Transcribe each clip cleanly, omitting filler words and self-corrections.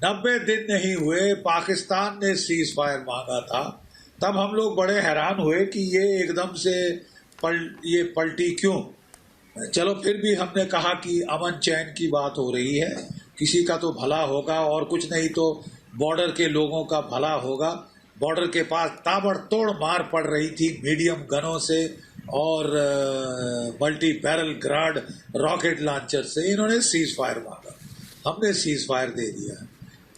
90 दिन नहीं हुए, पाकिस्तान ने सीज फायर मांगा था, तब हम लोग बड़े हैरान हुए कि ये एकदम से ये पलटी क्यों। चलो फिर भी हमने कहा कि अमन चैन की बात हो रही है, किसी का तो भला होगा और कुछ नहीं तो बॉर्डर के लोगों का भला होगा। बॉर्डर के पास ताबड़तोड़ मार पड़ रही थी मीडियम गनों से और multi barrel grad rocket launcher से। इन्होंने सीज फायर मांगा, हमने सीज फायर दे दिया।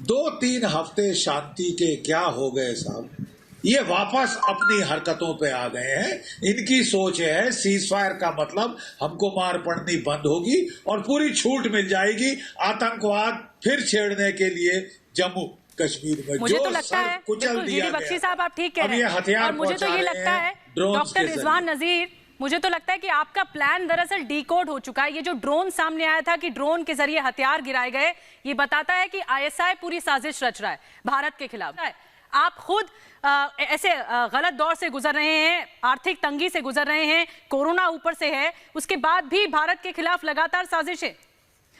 2-3 हफ्ते शांति के क्या हो गए साहब, ये वापस अपनी हरकतों पे आ गए हैं। इनकी सोच है सीज फायर का मतलब हमको मार पड़नी बंद होगी और पूरी छूट मिल जाएगी आतंकवाद फिर छेड़ने के लिए जम्मू कश्मीर में। मुझे तो लगता है जीडी बख्शी साहब आप ठीक कह रहे हैं, और मुझे तो ये लगता है डॉक्टर रिजवान नजीर, मुझे तो लगता है कि आपका प्लान दरअसल डीकोड हो चुका है। ये जो ड्रोन सामने आया था कि ड्रोन के जरिए हथियार गिराए गए, ये बताता है कि आईएसआई पूरी साजिश रच रहा है भारत के खिलाफ। आप खुद ऐसे गलत दौर से गुजर रहे हैं, आर्थिक तंगी से गुजर रहे हैं, कोरोना ऊपर से है, उसके बाद भी भारत के खिलाफ लगातार साजिशें।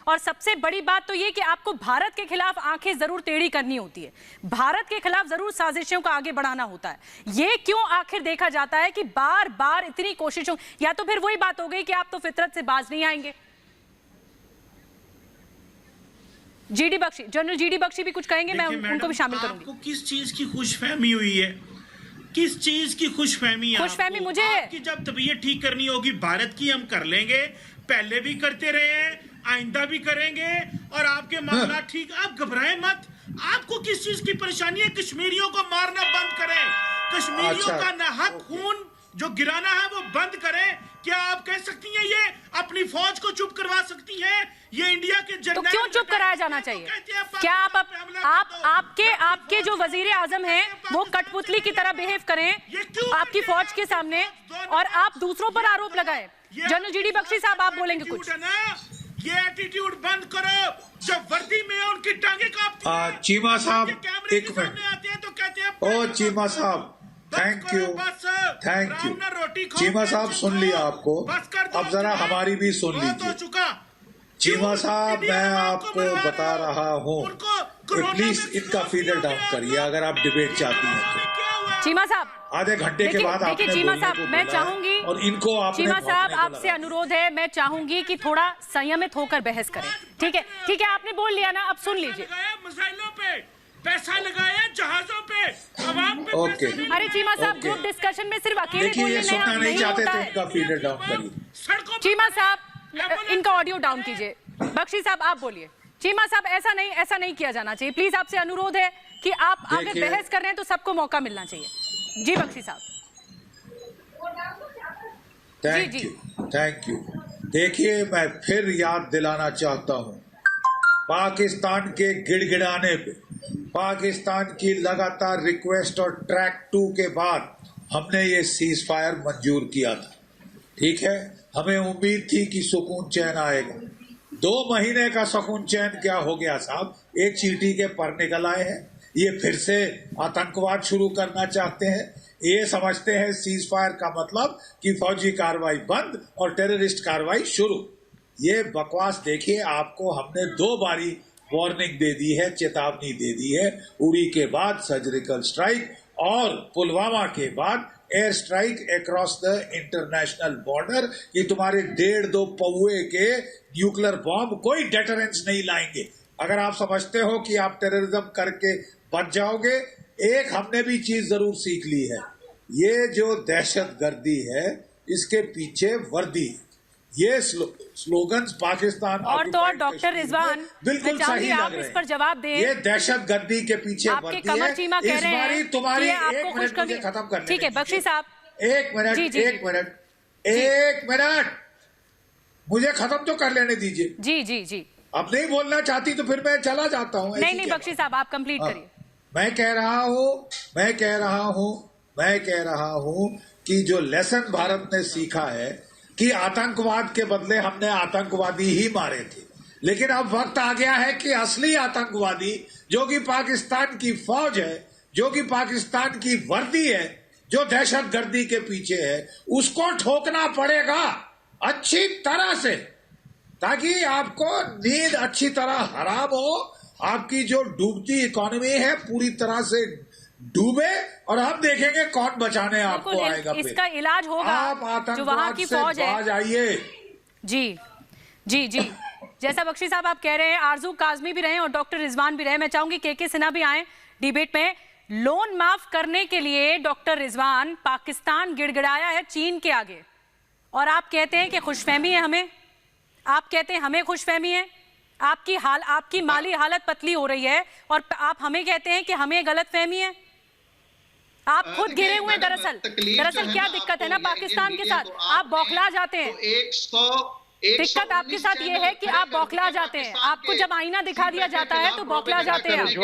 और सबसे बड़ी बात तो ये कि आपको भारत के खिलाफ आंखें जरूर टेढ़ी करनी होती है, भारत के खिलाफ जरूर साजिशों को आगे बढ़ाना होता है। ये क्यों आखिर देखा जाता है कि बार बार इतनी कोशिशों, या तो फिर वही बात हो गई कि आप तो फितरत से बाज नहीं आएंगे। G D Bakshi, general G D Bakshi भी कुछ कहेंगे, मैं उनको भी शामिल करूंगी। आपको किस चीज की खुशफहमी हुई है, किस चीज की खुशफहमी? खुशफहमी मुझे कि जब तबीयत ठीक करनी होगी भारत की हम कर लेंगे, पहले भी करते रहे हैं, आइंदा भी करेंगे, और आपके मामला ठीक। आप घबराएं मत। आपको किस चीज की परेशानी है? कश्मीरियों को मारना बंद करें, कश्मीरियों का नाहक खून जो गिराना है वो बंद करें। क्या आप कह सकती हैं ये अपनी फौज को चुप करवा सकती हैं? ये इंडिया के तो क्यों चुप कराया जाना चाहिए? क्या आपके जो वजीर आजम हैं वो कठपुतली की तरह बिहेव करें आपकी फौज के सामने और आप दूसरों पर आरोप लगाएं? जनरल जीडी बख्शी साहब, आप बोलेंगे कुछ? ये एटीट्यूड बंद करो। जब वर्दी में उनकी टांगे कांपती हैं, चीमा साहब एक मिनट। आते हैं तो कहते हैं ओ चीमा साहब, thank you thank you. Cheema साहब सुन लिया आपको, अब जरा हमारी भी सुन लीजिए। चीमा साहब मैं आपको बता रहा हूँ, प्लीज इनका फीडर डाउन करिए अगर आप डिबेट चाहती हैं तो। चीमा साहब आधे घंटे के बाद देखिए चीमा साहब, मैं चाहूंगी और इनको चीमा साहब आपसे अनुरोध है, मैं चाहूंगी कि थोड़ा संयमित होकर बहस करें। ठीक है, ठीक है, आपने बोल लिया ना, अब सुन लीजिए। मिसाइलों पे पैसा लगाया, जहाजों पे, आवाम पे। ओके, अरे चीमा साहब ग्रुप डिस्कशन में सिर्फ अकेले बोलने नहीं चाहते तो इनका फीडर डाउन करिए। चीमा साहब इनका ऑडियो डाउन कीजिए। बख्शी साहब आप बोलिए। चीमा साहब ऐसा नहीं किया जाना चाहिए, प्लीज आपसे अनुरोध है कि आप अगर बहस कर रहे हैं तो सबको मौका मिलना चाहिए। जी बख्शी साहब। Thank you. देखिए मैं फिर याद दिलाना चाहता हूँ, पाकिस्तान के गिड़गिड़ाने पे, पाकिस्तान की लगातार रिक्वेस्ट और ट्रैक 2 के बाद हमने ये सीज फायर मंजूर किया था। ठीक है, हमें उम्मीद थी कि सुकून चैन आएगा। 2 महीने का सुकून चैन क्या हो गया साहब? एक चींटी के पर निकल आए हैं। ये फिर से आतंकवाद शुरू करना चाहते हैं। ये समझते हैं सीज फायर का मतलब कि फौजी कार्रवाई बंद और टेररिस्ट कार्रवाई शुरू। ये बकवास देखिए, आपको हमने 2 बारी वार्निंग दे दी है, चेतावनी दे दी है। उड़ी के बाद सर्जिकल स्ट्राइक और पुलवामा के बाद air strike across the international border कि तुम्हारे 1.5-2 पौए के न्यूक्लियर बॉम्ब कोई डेटरेंस नहीं लाएंगे। अगर आप समझते हो कि आप टेररिज्म करके बच जाओगे, एक हमने भी चीज जरूर सीख ली है, ये जो दहशत गर्दी है इसके पीछे वर्दी है। ये स्लोगन्स पाकिस्तान और तो और डॉक्टर रिजवान बिल्कुल सही आप इस पर जवाब दें। ये दहशत गर्दी के पीछे आपके कमर चीमा कह रहे हैं तुम्हारी आपको एक मिनट मुझे खत्म करने। ठीक है बख्शी साहब, एक मिनट मुझे खत्म तो कर लेने दीजिए। जी जी जी, अब नहीं बोलना चाहती तो फिर मैं चला जाता हूँ। नहीं बख्शी साहब आप कंप्लीट करिए। मैं कह रहा हूँ कि जो लेसन भारत ने सीखा है कि आतंकवाद के बदले हमने आतंकवादी ही मारे थे, लेकिन अब वक्त आ गया है कि असली आतंकवादी जो कि पाकिस्तान की फौज है, जो कि पाकिस्तान की वर्दी है, जो दहशतगर्दी के पीछे है, उसको ठोकना पड़ेगा अच्छी तरह से, ताकि आपको नींद अच्छी तरह हराम हो, आपकी जो डूबती इकोनॉमी है पूरी तरह से डूबे और हम देखेंगे कौन बचाने आपको आएगा। इसका इलाज होगा। आप जो वहां की फौज है, आइए। जी जी जी, जैसा बख्शी साहब आप कह रहे हैं, आरजू काजमी भी रहे और डॉक्टर रिजवान भी रहे। मैं चाहूंगी के सिन्हा भी आए डिबेट में। लोन माफ करने के लिए डॉक्टर रिजवान, पाकिस्तान गिड़गिड़ाया है चीन के आगे और आप कहते हैं कि खुशफहमी है हमें, आप कहते हैं हमें खुशफहमी है। आपकी माली हालत पतली हो रही है और आप हमें कहते हैं कि हमें गलतफहमी है। आप खुद घिरे हुए हैं। दरअसल क्या दिक्कत है ना पाकिस्तान के साथ, आप बौखला जाते हैं। दिक्कत आपके साथ ये है कि आप बौखला जाते हैं। आपको जब आईना दिखा दिया जाता है तो बौखला जाते हैं।